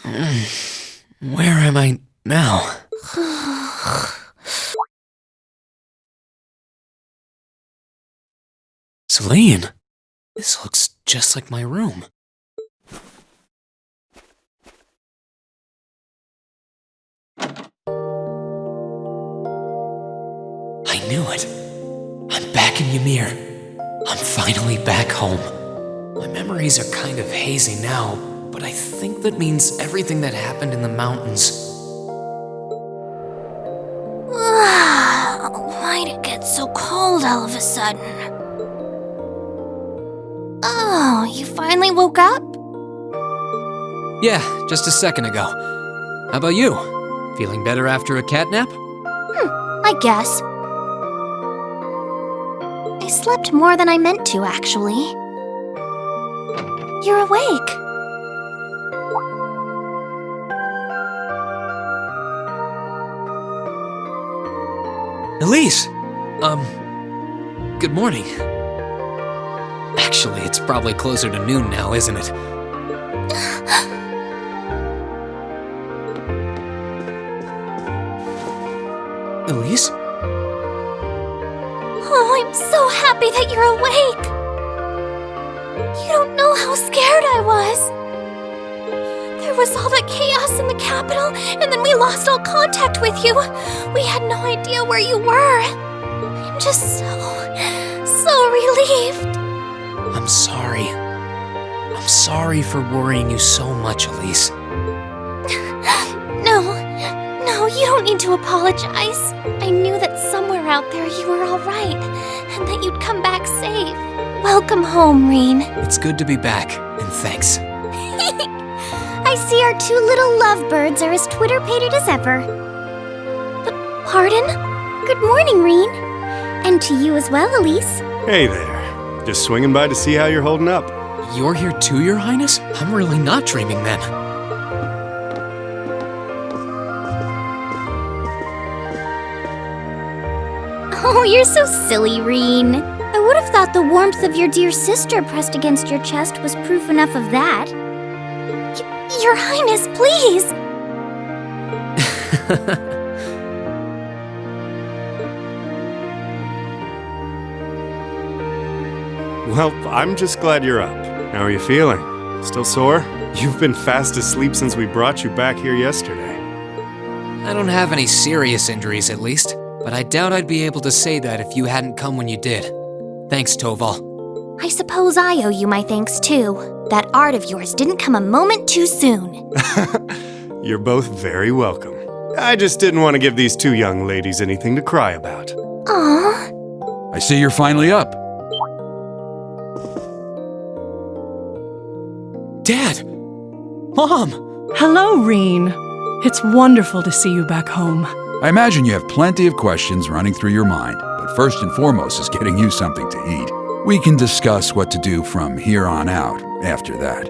Where am I now? Celine, this looks just like my room. I knew it. I'm back in Ymir. I'm finally back home. My memories are kind of hazy now, but I think that means everything that happened in the mountains. Why'd it get so cold all of a sudden? Oh, you finally woke up? Yeah, just a second ago. How about you? Feeling better after a cat nap? I guess. I slept more than I meant to, actually. You're awake. Elise! Good morning. Actually, it's probably closer to noon now, isn't it? Elise? Oh, I'm so happy that you're awake. You don't know how scared I was. There was all that chaos in the capital, and then we lost all contact with you. We had no idea where you were. I'm just so relieved. I'm sorry. I'm sorry for worrying you so much, Elise. No, you don't need to apologize. I knew that somewhere out there you were all right, and that you'd come back safe. Welcome home, Rean. It's good to be back, and thanks. I see our two little lovebirds are as Twitter-pated as ever. Pardon? Good morning, Rean. And to you as well, Elise. Hey there. Just swinging by to see how you're holding up. You're here too, Your Highness? I'm really not dreaming then. Oh, you're so silly, Rean. I would have thought the warmth of your dear sister pressed against your chest was proof enough of that. Your Highness, please! Well, I'm just glad you're up. How are you feeling? Still sore? You've been fast asleep since we brought you back here yesterday. I don't have any serious injuries, at least, but I doubt I'd be able to say that if you hadn't come when you did. Thanks, Toval. I suppose I owe you my thanks, too. That art of yours didn't come a moment too soon. You're both very welcome. I just didn't want to give these two young ladies anything to cry about. Aww. I see you're finally up. Dad! Mom! Hello, Rean. It's wonderful to see you back home. I imagine you have plenty of questions running through your mind, but first and foremost is getting you something to eat. We can discuss what to do from here on out after that.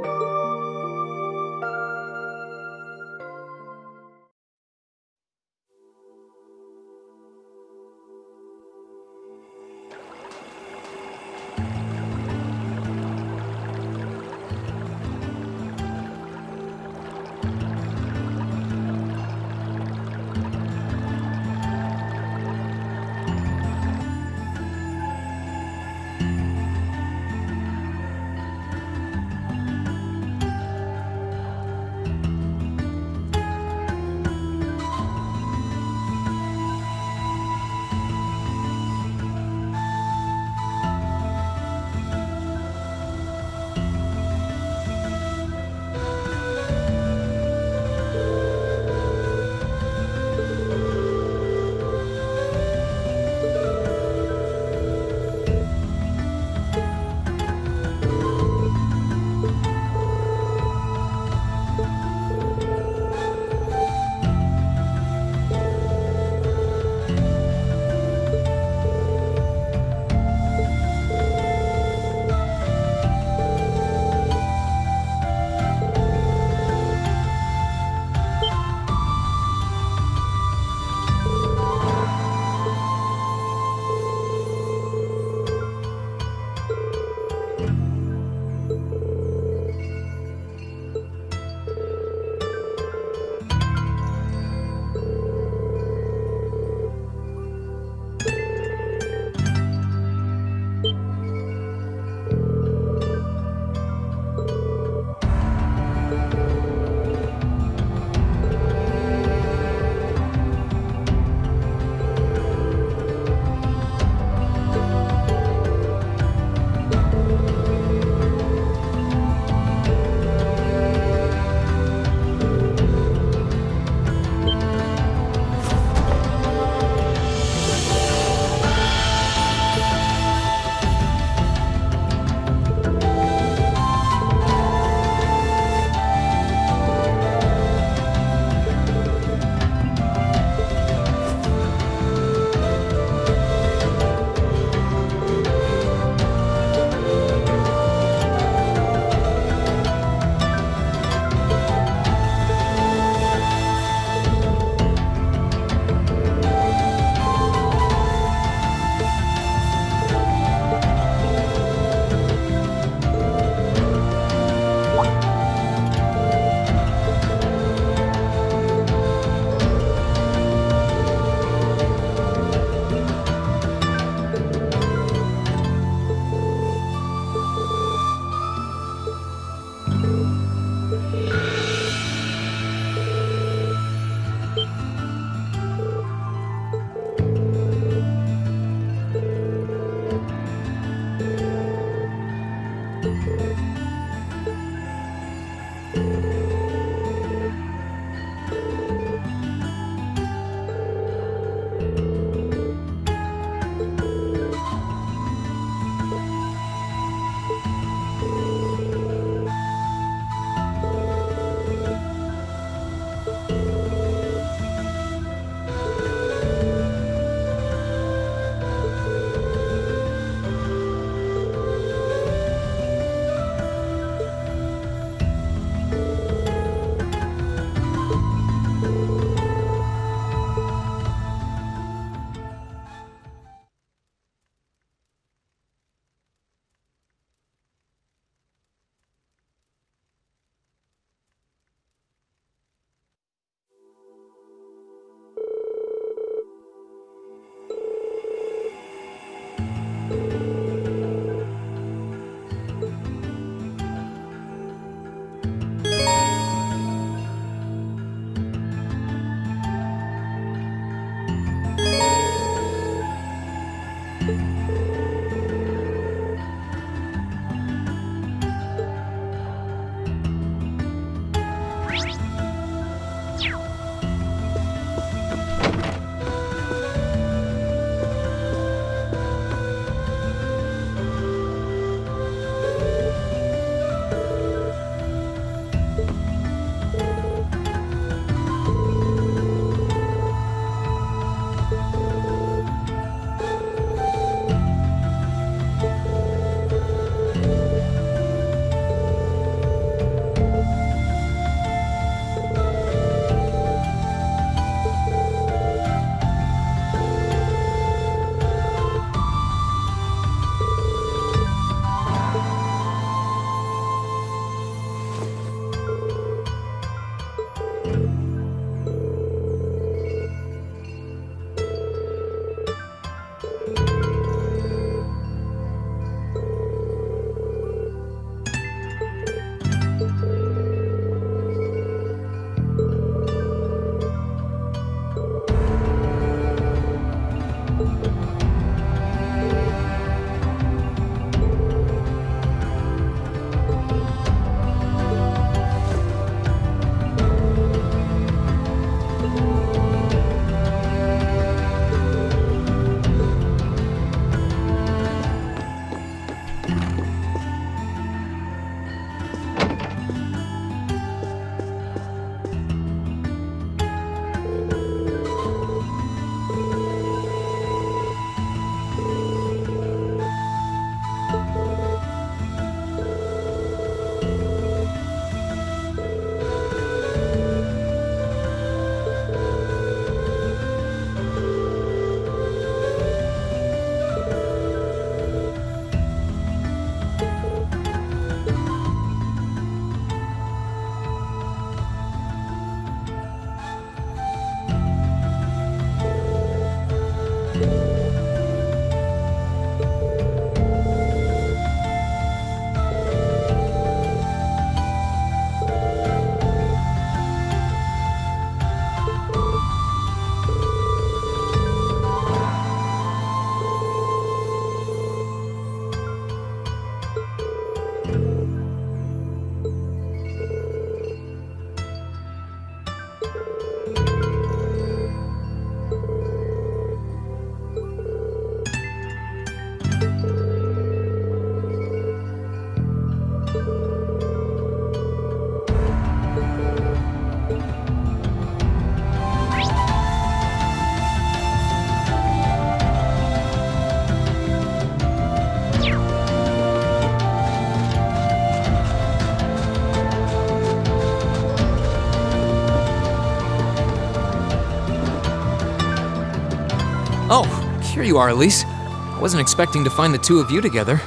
Oh, here you are, Elise. I wasn't expecting to find the two of you together.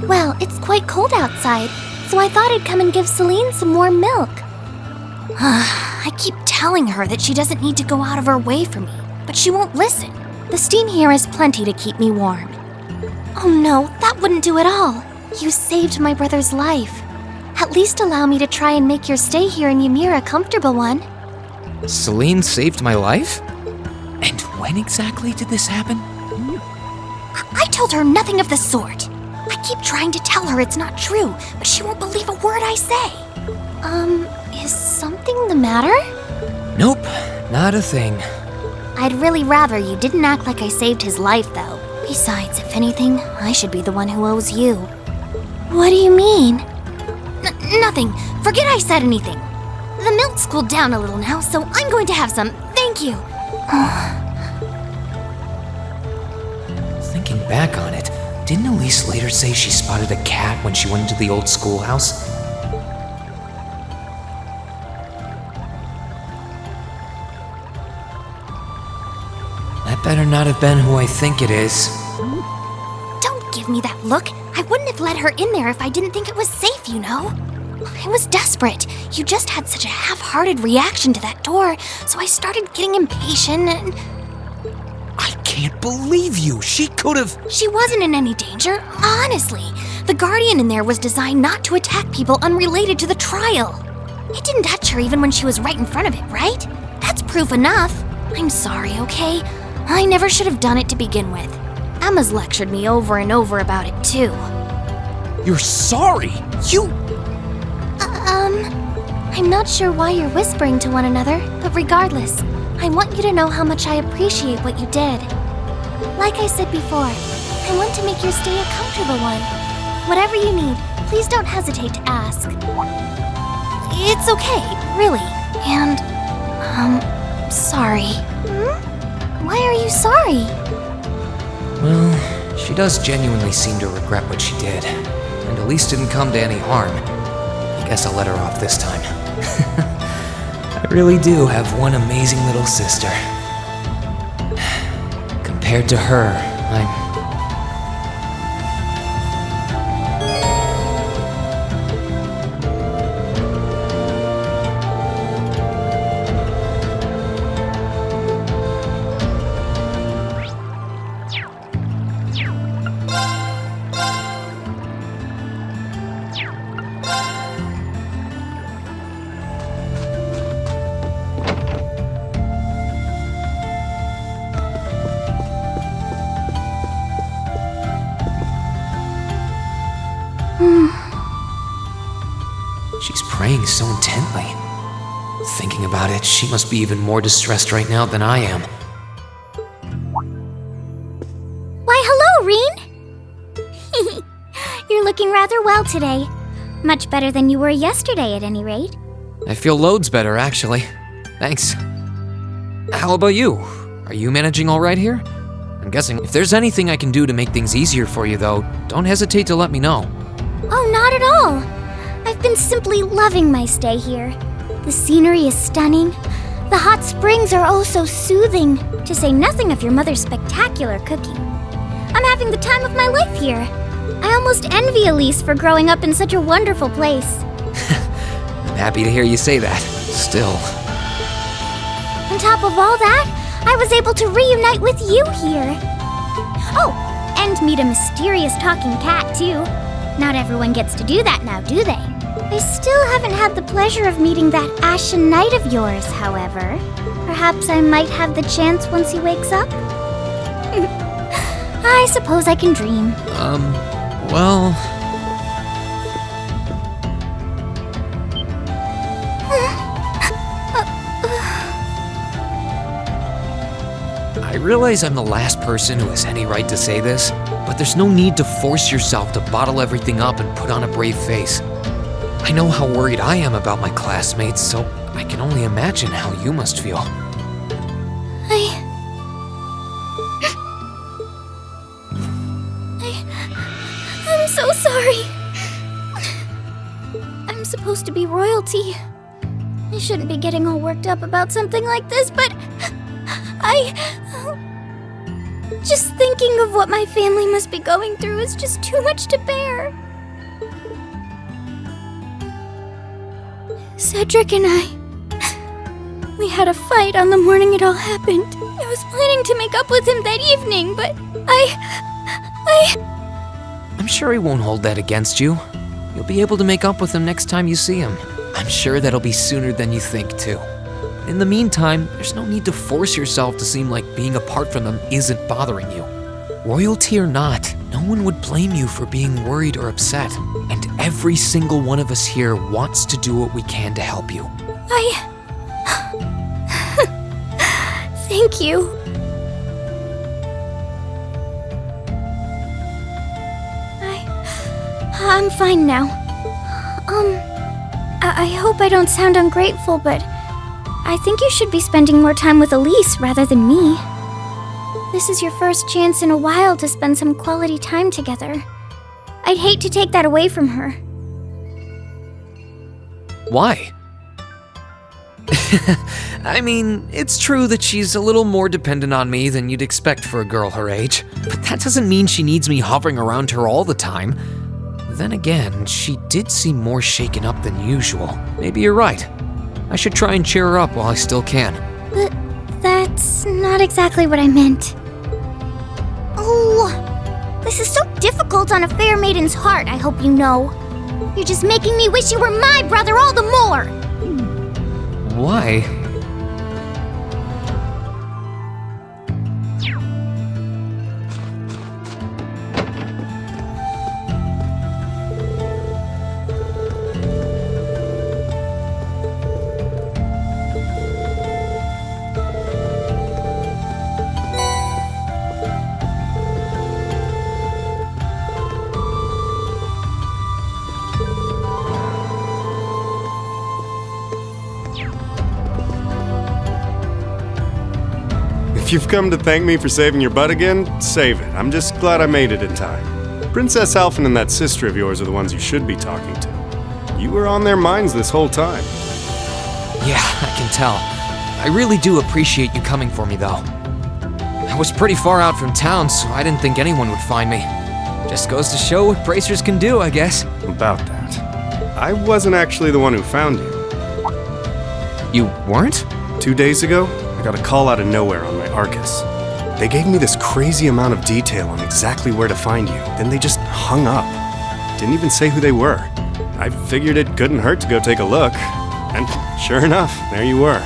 Well, it's quite cold outside, so I thought I'd come and give Celine some warm milk. I keep telling her that she doesn't need to go out of her way for me, but she won't listen. The steam here is plenty to keep me warm. Oh no, that wouldn't do at all. You saved my brother's life. At least allow me to try and make your stay here in Ymir a comfortable one. Celine saved my life? And when exactly did this happen? I told her nothing of the sort. I keep trying to tell her it's not true, but she won't believe a word I say. Is something the matter? Nope, not a thing. I'd really rather you didn't act like I saved his life, though. Besides, if anything, I should be the one who owes you. What do you mean? Nothing. Forget I said anything. The milk's cooled down a little now, so I'm going to have some. Thank you. Thinking back on it, didn't Elise later say she spotted a cat when she went into the old schoolhouse? That better not have been who I think it is. Don't give me that look. I wouldn't have let her in there if I didn't think it was safe, you know? I was desperate. You just had such a half-hearted reaction to that door, so I started getting impatient and... I can't believe you! She could've... She wasn't in any danger, honestly. The Guardian in there was designed not to attack people unrelated to the trial. It didn't touch her even when she was right in front of it, right? That's proof enough. I'm sorry, okay? I never should have done it to begin with. Emma's lectured me over and over about it, too. You're sorry? You... I'm not sure why you're whispering to one another, but regardless, I want you to know how much I appreciate what you did. Like I said before, I want to make your stay a comfortable one. Whatever you need, please don't hesitate to ask. It's okay, really. And, sorry. Why are you sorry? Well, she does genuinely seem to regret what she did, and at least didn't come to any harm. I guess I'll let her off this time. I really do have one amazing little sister. Compared to her, I'm... She's praying so intently. Thinking about it, she must be even more distressed right now than I am. Why, hello, Rean! You're looking rather well today. Much better than you were yesterday, at any rate. I feel loads better, actually. Thanks. How about you? Are you managing all right here? I'm guessing if there's anything I can do to make things easier for you, though, don't hesitate to let me know. Oh, not at all. I've been simply loving my stay here. The scenery is stunning. The hot springs are oh so soothing, to say nothing of your mother's spectacular cooking. I'm having the time of my life here. I almost envy Elise for growing up in such a wonderful place. I'm happy to hear you say that. Still. On top of all that, I was able to reunite with you here. Oh, and meet a mysterious talking cat, too. Not everyone gets to do that now, do they? I still haven't had the pleasure of meeting that Ashen Knight of yours, however. Perhaps I might have the chance once he wakes up? I suppose I can dream. Well... I realize I'm the last person who has any right to say this, but there's no need to force yourself to bottle everything up and put on a brave face. I know how worried I am about my classmates, so I can only imagine how you must feel. I'm so sorry. I'm supposed to be royalty. I shouldn't be getting all worked up about something like this, but just thinking of what my family must be going through is just too much to bear. Cedric and we had a fight on the morning it all happened. I was planning to make up with him that evening, but I'm sure he won't hold that against you. You'll be able to make up with him next time you see him. I'm sure that'll be sooner than you think, too. In the meantime, there's no need to force yourself to seem like being apart from them isn't bothering you. Royalty or not, no one would blame you for being worried or upset, and every single one of us here wants to do what we can to help you. Thank you. I'm fine now. I hope I don't sound ungrateful, but I think you should be spending more time with Elise rather than me. This is your first chance in a while to spend some quality time together. I'd hate to take that away from her. Why? I mean, it's true that she's a little more dependent on me than you'd expect for a girl her age, but that doesn't mean she needs me hovering around her all the time. Then again, she did seem more shaken up than usual. Maybe you're right. I should try and cheer her up while I still can. But that's not exactly what I meant. Oh, this is so difficult on a fair maiden's heart, I hope you know. You're just making me wish you were my brother all the more! Why? If you've come to thank me for saving your butt again, save it. I'm just glad I made it in time. Princess Alphen and that sister of yours are the ones you should be talking to. You were on their minds this whole time. Yeah, I can tell. I really do appreciate you coming for me, though. I was pretty far out from town, so I didn't think anyone would find me. Just goes to show what bracers can do, I guess. About that. I wasn't actually the one who found you. You weren't? 2 days ago, I got a call out of nowhere on my Arcus. They gave me this crazy amount of detail on exactly where to find you, then they just hung up. Didn't even say who they were. I figured it couldn't hurt to go take a look, and sure enough, there you were.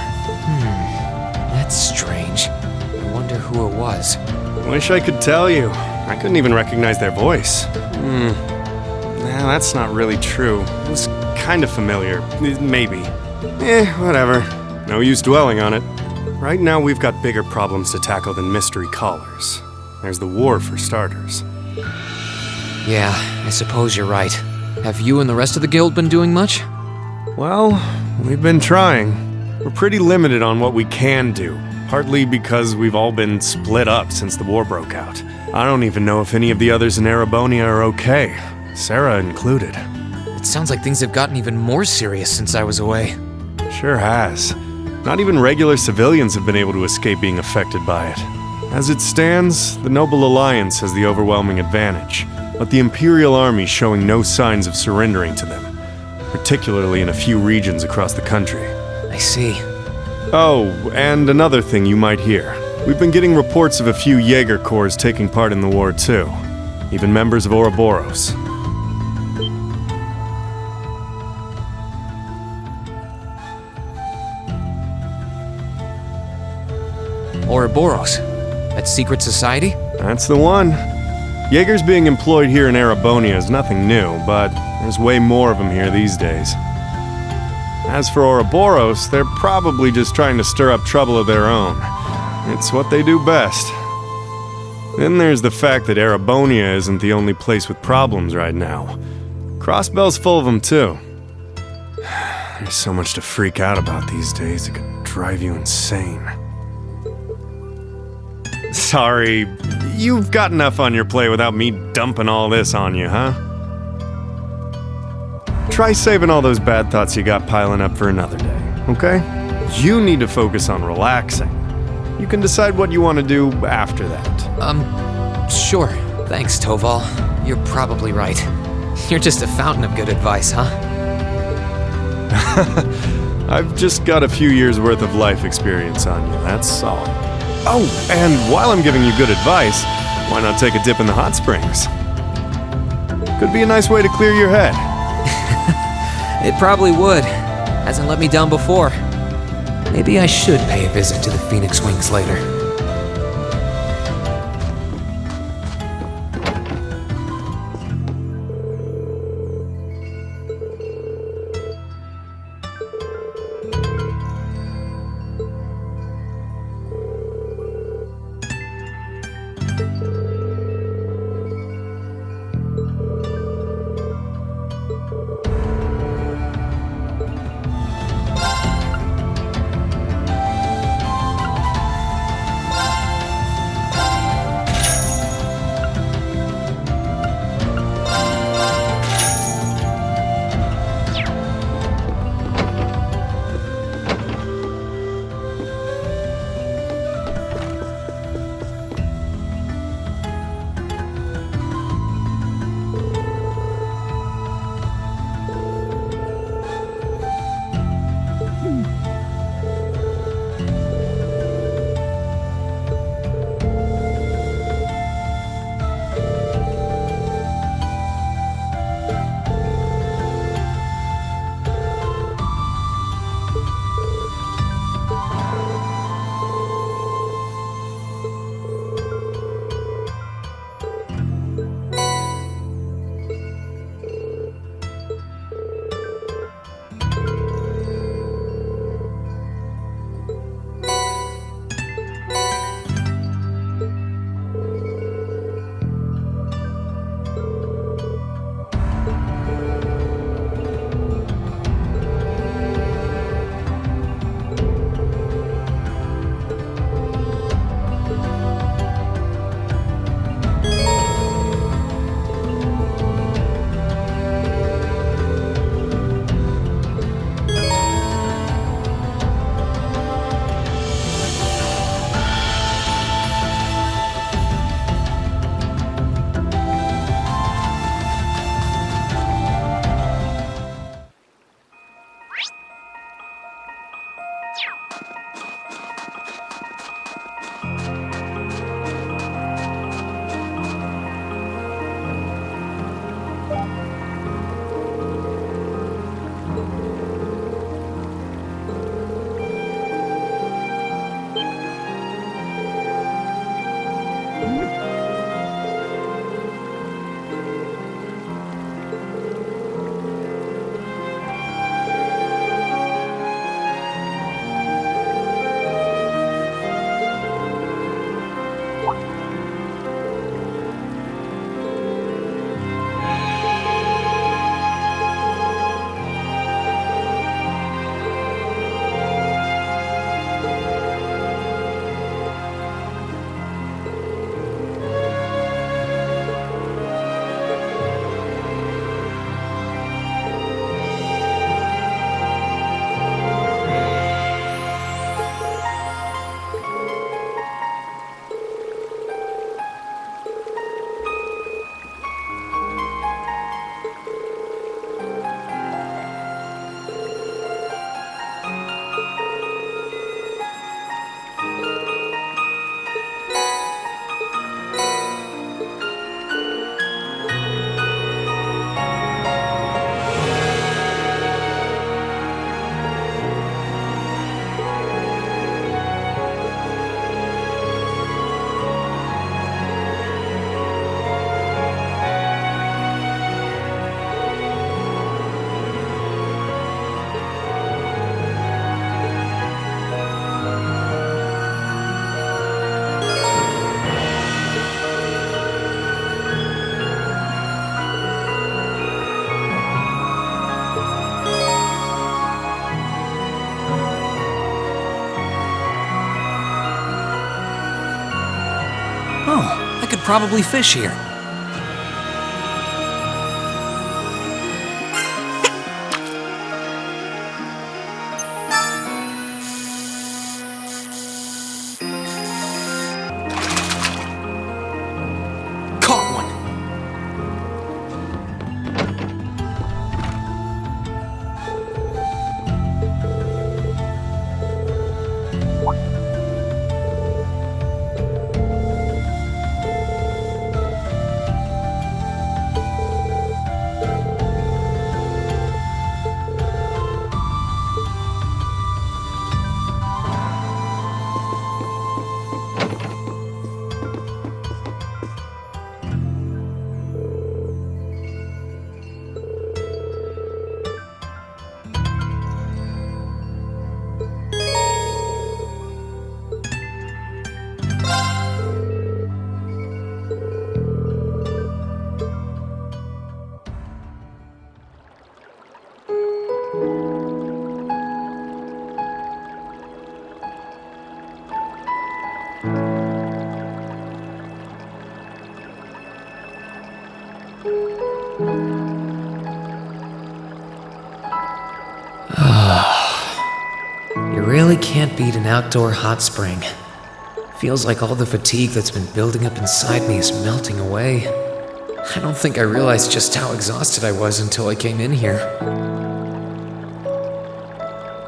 That's strange. I wonder who it was. Wish I could tell you. I couldn't even recognize their voice. Nah, that's not really true. It was kind of familiar. Maybe. Whatever. No use dwelling on it. Right now, we've got bigger problems to tackle than mystery callers. There's the war, for starters. Yeah, I suppose you're right. Have you and the rest of the guild been doing much? Well, we've been trying. We're pretty limited on what we can do, partly because we've all been split up since the war broke out. I don't even know if any of the others in Erebonia are okay, Sarah included. It sounds like things have gotten even more serious since I was away. Sure has. Not even regular civilians have been able to escape being affected by it. As it stands, the Noble Alliance has the overwhelming advantage, but the Imperial Army showing no signs of surrendering to them, particularly in a few regions across the country. I see. Oh, and another thing you might hear. We've been getting reports of a few Jaeger Corps taking part in the war too, even members of Ouroboros. Ouroboros? That secret society? That's the one. Jaegers being employed here in Erebonia is nothing new, but there's way more of them here these days. As for Ouroboros, they're probably just trying to stir up trouble of their own. It's what they do best. Then there's the fact that Erebonia isn't the only place with problems right now. Crossbell's full of them too. There's so much to freak out about these days, it could drive you insane. Sorry, you've got enough on your plate without me dumping all this on you, huh? Try saving all those bad thoughts you got piling up for another day, okay? You need to focus on relaxing. You can decide what you want to do after that. Sure. Thanks, Toval. You're probably right. You're just a fountain of good advice, huh? I've just got a few years' worth of life experience on you, that's all. Oh, and while I'm giving you good advice, why not take a dip in the hot springs? Could be a nice way to clear your head. It probably would. Hasn't let me down before. Maybe I should pay a visit to the Phoenix Wings later. could probably fish here. Caught one! You really can't beat an outdoor hot spring. Feels like all the fatigue that's been building up inside me is melting away. I don't think I realized just how exhausted I was until I came in here.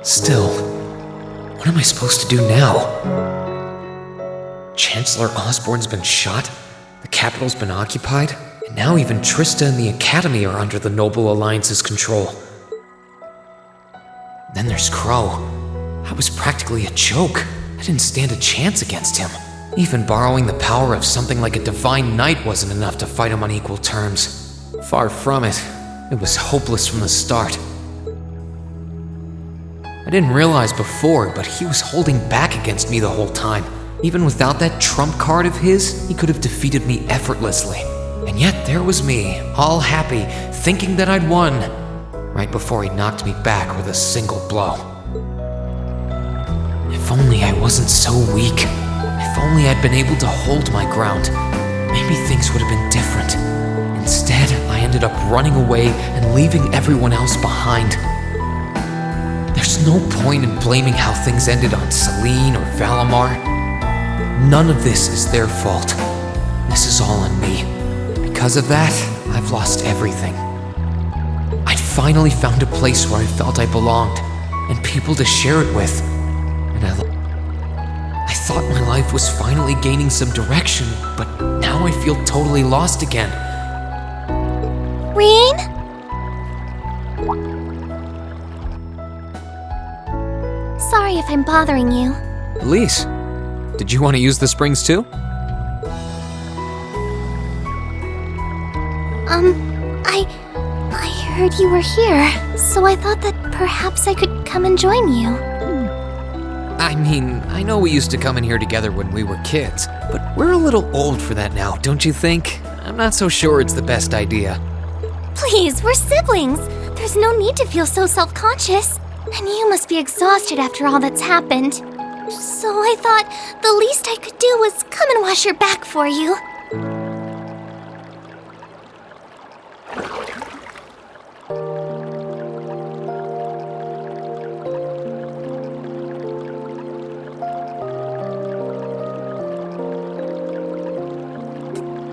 Still, what am I supposed to do now? Chancellor Osborne's been shot, the capital's been occupied, and now even Trista and the Academy are under the Noble Alliance's control. Then there's Crow. I was practically a joke. I didn't stand a chance against him. Even borrowing the power of something like a divine knight wasn't enough to fight him on equal terms. Far from it. It was hopeless from the start. I didn't realize before, but he was holding back against me the whole time. Even without that trump card of his, he could have defeated me effortlessly. And yet there was me, all happy, thinking that I'd won, right before he knocked me back with a single blow. If only I wasn't so weak. If only I'd been able to hold my ground. Maybe things would have been different. Instead, I ended up running away and leaving everyone else behind. There's no point in blaming how things ended on Celine or Valimar. None of this is their fault. This is all on me. Because of that, I've lost everything. I'd finally found a place where I felt I belonged, and people to share it with. And I thought my life was finally gaining some direction, but now I feel totally lost again. Rean? Sorry if I'm bothering you. Elise, did you want to use the springs too? I heard you were here, so I thought that perhaps I could come and join you. I mean, I know we used to come in here together when we were kids, but we're a little old for that now, don't you think? I'm not so sure it's the best idea. Please, we're siblings. There's no need to feel so self-conscious. And you must be exhausted after all that's happened. So I thought the least I could do was come and wash your back for you.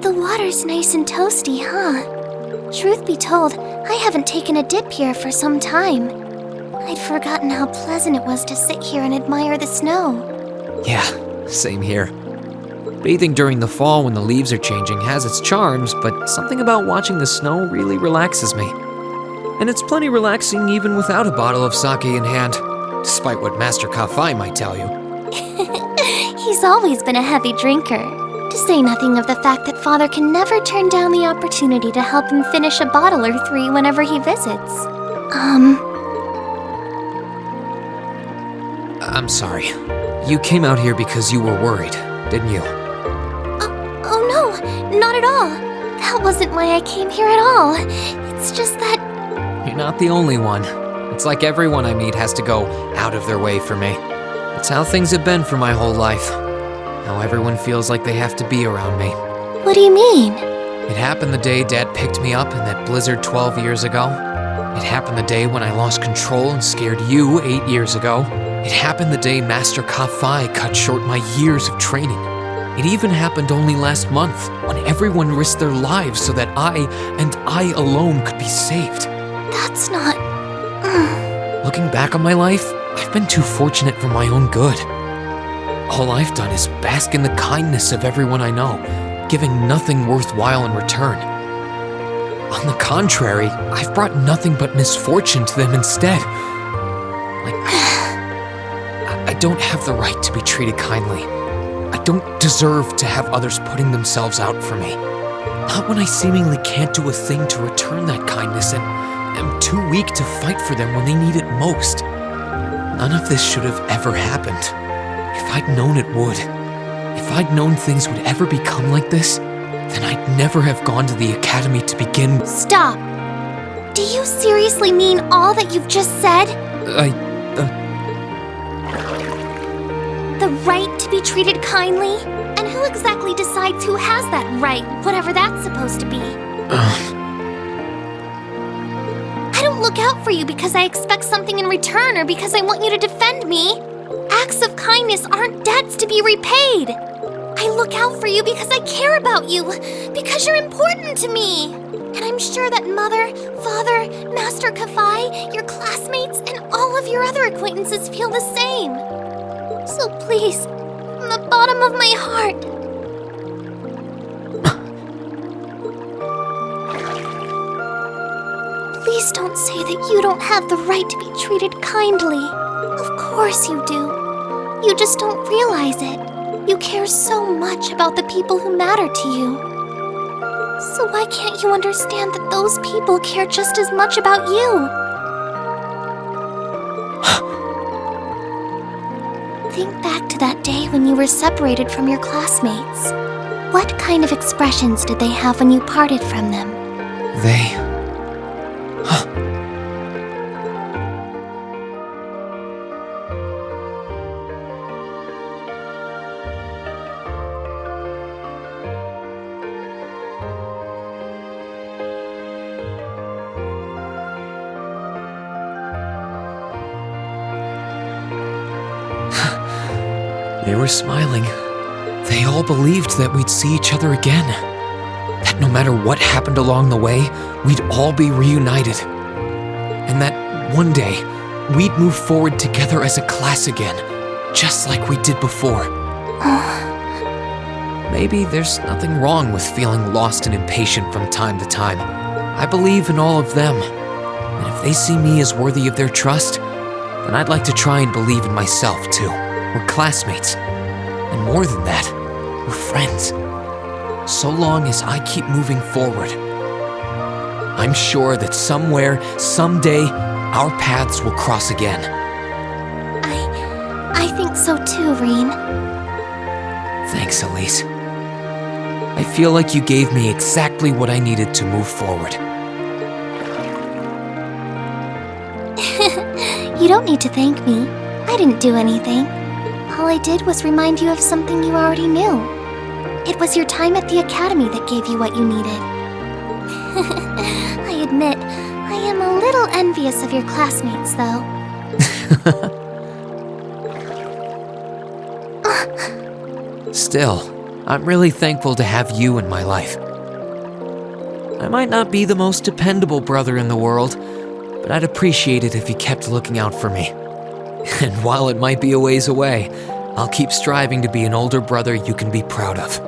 The water's nice and toasty, huh? Truth be told, I haven't taken a dip here for some time. I'd forgotten how pleasant it was to sit here and admire the snow. Yeah, same here. Bathing during the fall when the leaves are changing has its charms, but something about watching the snow really relaxes me. And it's plenty relaxing even without a bottle of sake in hand, despite what Master Kafai might tell you. He's always been a heavy drinker. To say nothing of the fact that Father can never turn down the opportunity to help him finish a bottle or three whenever he visits. I'm sorry. You came out here because you were worried, didn't you? Oh no, not at all. That wasn't why I came here at all. It's just that... You're not the only one. It's like everyone I meet has to go out of their way for me. It's how things have been for my whole life. How everyone feels like they have to be around me. What do you mean? It happened the day Dad picked me up in that blizzard 12 years ago. It happened the day when I lost control and scared you 8 years ago. It happened the day Master Kafai cut short my years of training. It even happened only last month, when everyone risked their lives so that I, and I alone, could be saved. That's not... Looking back on my life, I've been too fortunate for my own good. All I've done is bask in the kindness of everyone I know, giving nothing worthwhile in return. On the contrary, I've brought nothing but misfortune to them instead. I don't have the right to be treated kindly. I don't deserve to have others putting themselves out for me. Not when I seemingly can't do a thing to return that kindness and am too weak to fight for them when they need it most. None of this should have ever happened. If I'd known it would, if I'd known things would ever become like this, then I'd never have gone to the academy to begin with. Stop! Do you seriously mean all that you've just said? The right to be treated kindly? And who exactly decides who has that right, whatever that's supposed to be? I don't look out for you because I expect something in return or because I want you to defend me. Acts of kindness aren't debts to be repaid. I look out for you because I care about you, because you're important to me. And I'm sure that Mother, Father, Master Kafai, your classmates, and all of your other acquaintances feel the same. So please, from the bottom of my heart, please don't say that you don't have the right to be treated kindly. Of course you do. You just don't realize it. You care so much about the people who matter to you. So why can't you understand that those people care just as much about you? Think back to that day when you were separated from your classmates. What kind of expressions did they have when you parted from them? They were smiling. They all believed that we'd see each other again. That no matter what happened along the way, we'd all be reunited. And that one day, we'd move forward together as a class again, just like we did before. Maybe there's nothing wrong with feeling lost and impatient from time to time. I believe in all of them. And if they see me as worthy of their trust, then I'd like to try and believe in myself too. We're classmates. And more than that, we're friends. So long as I keep moving forward, I'm sure that somewhere, someday, our paths will cross again. I think so too, Rean. Thanks, Elise. I feel like you gave me exactly what I needed to move forward. You don't need to thank me. I didn't do anything. All I did was remind you of something you already knew. It was your time at the academy that gave you what you needed. I admit, I am a little envious of your classmates, though. Still, I'm really thankful to have you in my life. I might not be the most dependable brother in the world, but I'd appreciate it if you kept looking out for me. And while it might be a ways away, I'll keep striving to be an older brother you can be proud of.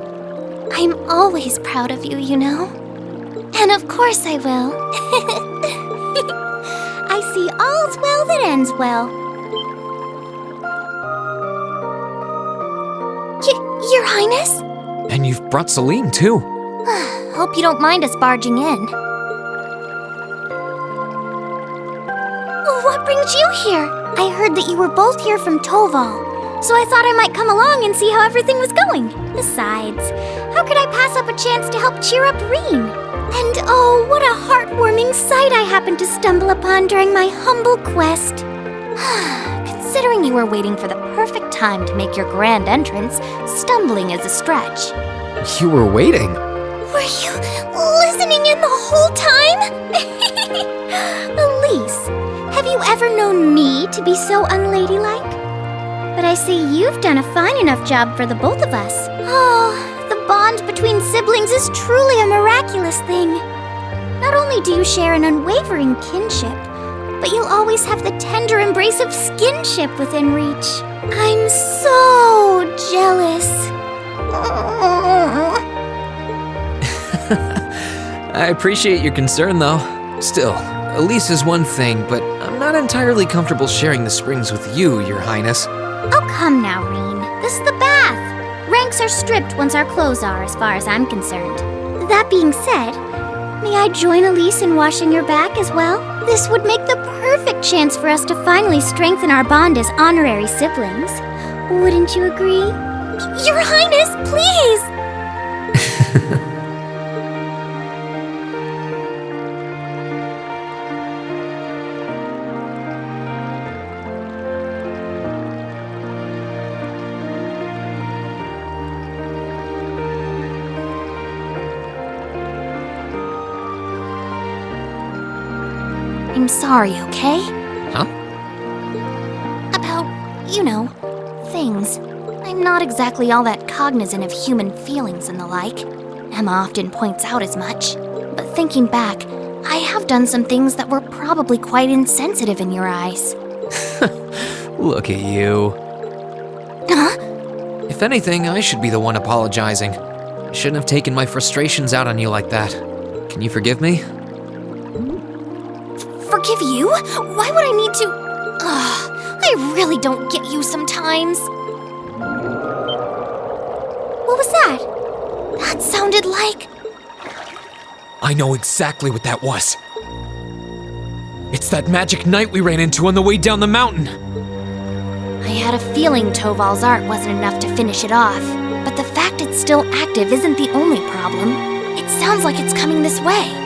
I'm always proud of you, you know? And of course I will. I see all's well that ends well. Your Highness? And you've brought Celine, too. Hope you don't mind us barging in. What brings you here? I heard that you were both here from Toval, so I thought I might come along and see how everything was going. Besides, how could I pass up a chance to help cheer up Rean? And oh, what a heartwarming sight I happened to stumble upon during my humble quest. Considering you were waiting for the perfect time to make your grand entrance, stumbling is a stretch. You were waiting? Were you listening in the whole time? Elise, have you ever known me to be so unladylike? But I see you've done a fine enough job for the both of us. Oh, the bond between siblings is truly a miraculous thing. Not only do you share an unwavering kinship, but you'll always have the tender embrace of skinship within reach. I'm so jealous. I appreciate your concern, though. Still, Elise is one thing, but I'm not entirely comfortable sharing the springs with you, Your Highness. Oh, come now, Rean. This is the bath. Ranks are stripped once our clothes are, as far as I'm concerned. That being said, may I join Elise in washing your back as well? This would make the perfect chance for us to finally strengthen our bond as honorary siblings. Wouldn't you agree? Your Highness, please! I'm sorry, okay? Huh? About, things. I'm not exactly all that cognizant of human feelings and the like. Emma often points out as much. But thinking back, I have done some things that were probably quite insensitive in your eyes. Look at you. Huh? If anything, I should be the one apologizing. I shouldn't have taken my frustrations out on you like that. Can you forgive me? Forgive you? Why would I need to? I really don't get you sometimes. What was that? That sounded like... I know exactly what that was. It's that Magic Knight we ran into on the way down the mountain. I had a feeling Toval's art wasn't enough to finish it off. But the fact it's still active isn't the only problem. It sounds like it's coming this way.